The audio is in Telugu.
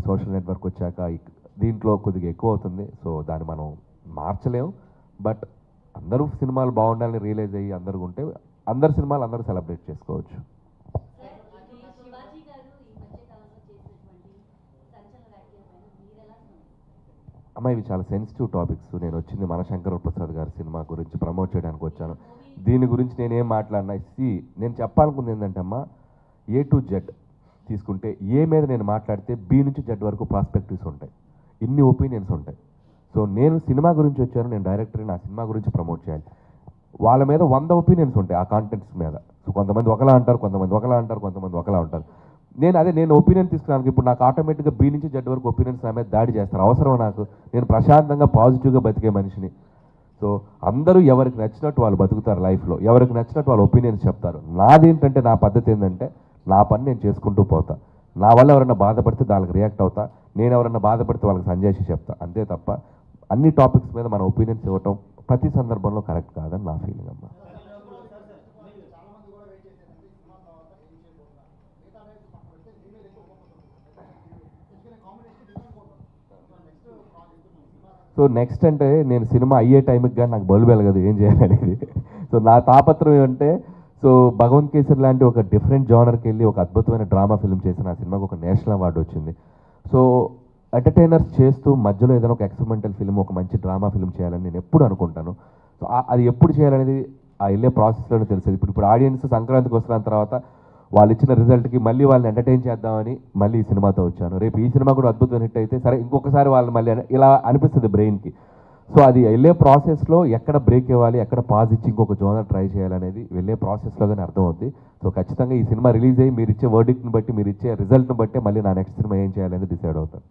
సోషల్ నెట్వర్క్ వచ్చాక దీంట్లో కొద్దిగా ఎక్కువ అవుతుంది. సో దాన్ని మనం మార్చలేము. బట్ అందరూ సినిమాలు బాగుండాలని రియలైజ్ అయ్యి అందరూ ఉంటే అందరు సినిమాలు అందరూ సెలబ్రేట్ చేసుకోవచ్చు. అమ్మ ఇవి చాలా సెన్సిటివ్ టాపిక్స్. నేను వచ్చింది మనశంకర ప్రసాద్ గారి సినిమా గురించి ప్రమోట్ చేయడానికి వచ్చాను. దీని గురించి నేనేం మాట్లాడినా నేను చెప్పాలనుకుంది ఏంటంటే అమ్మ, A to Z తీసుకుంటే ఏ మీద నేను మాట్లాడితే B నుంచి Z వరకు ప్రాస్పెక్టివ్స్ ఉంటాయి, ఇన్ని ఒపీనియన్స్ ఉంటాయి. సో నేను సినిమా గురించి వచ్చాను, నేను డైరెక్టర్, నా సినిమా గురించి ప్రమోట్ చేయాలి. వాళ్ళ మీద 100 ఒపీనియన్స్ ఉంటాయి ఆ కాంటెంట్స్ మీద. సో కొంతమంది ఒకలా అంటారు, కొంతమంది ఒకలా అంటారు, కొంతమంది ఒకలా ఉంటారు. నేను ఒపీనియన్ తీసుకున్నాను. ఇప్పుడు నాకు ఆటోమేటిక్గా B నుంచి Z వరకు ఒపీనియన్స్ నా మీద దాడి చేస్తారు. అవసరం నాకు? నేను ప్రశాంతంగా పాజిటివ్గా బతికే మనిషిని. సో అందరూ ఎవరికి నచ్చినట్టు వాళ్ళు బతుకుతారు లైఫ్లో, ఎవరికి నచ్చినట్టు వాళ్ళ ఒపీనియన్స్ చెప్తారు. నాదేంటంటే నా పద్ధతి ఏంటంటే నా పని నేను చేసుకుంటూ పోతా. నా వల్ల ఎవరైనా బాధపడితే దానికి రియాక్ట్ అవుతా, నేను ఎవరైనా బాధపడితే వాళ్ళకి సంజేసి చెప్తా, అంతే తప్ప అన్ని టాపిక్స్ మీద మన ఒపీనియన్స్ ఇవ్వటం ప్రతి సందర్భంలో కరెక్ట్ కాదని నా ఫీలింగ్ అమ్మా. సో నెక్స్ట్ అంటే నేను సినిమా అయ్యే టైంకి కానీ నాకు బల్బు వెలగదు ఏం చేయాలనేది. సో నా తాపత్రం ఏమంటే, సో భగవంత్ కేసరి లాంటి ఒక డిఫరెంట్ జానర్కి వెళ్ళి ఒక అద్భుతమైన డ్రామా ఫిల్మ్ చేసిన ఆ సినిమాకి ఒక నేషనల్ అవార్డు వచ్చింది. సో ఎంటర్టైనర్స్ చేస్తూ మధ్యలో ఏదైనా ఒక ఎక్స్పెరిమెంటల్ ఫిల్మ్, ఒక మంచి డ్రామా ఫిల్మ్ చేయాలని నేను ఎప్పుడు అనుకుంటాను. సో అది ఎప్పుడు చేయాలనేది ఆ వెళ్ళే ప్రాసెస్లోనే తెలిసేది. ఇప్పుడు ఆడియన్స్ సంక్రాంతికి వస్తున్న తర్వాత వాళ్ళు ఇచ్చిన రిజల్ట్కి మళ్ళీ వాళ్ళని ఎంటర్టైన్ చేద్దామని మళ్ళీ ఈ సినిమాతో వచ్చాను. రేపు ఈ సినిమా కూడా అద్భుతమైన హిట్ అయితే సరే ఇంకొకసారి వాళ్ళని మళ్ళీ ఇలా అనిపిస్తుంది బ్రెయిన్కి. సో అది వెళ్ళే ప్రాసెస్లో ఎక్కడ బ్రేక్ ఇవ్వాలి, ఎక్కడ పాజ్ ఇచ్చి ఇంకొక జోనర్ ట్రై చేయాలనేది వెళ్ళే ప్రాసెస్లోగానే అర్థమవుద్ది. సో ఖచ్చితంగా ఈ సినిమా రిలీజ్ అయ్యి మీరు ఇచ్చే వర్డిక్ట్ని బట్టి, మీరు ఇచ్చే రిజల్ట్ని బట్టి మళ్ళీ నా నెక్స్ట్ సినిమా ఏం చేయాలనేది డిసైడ్ అవుతాను.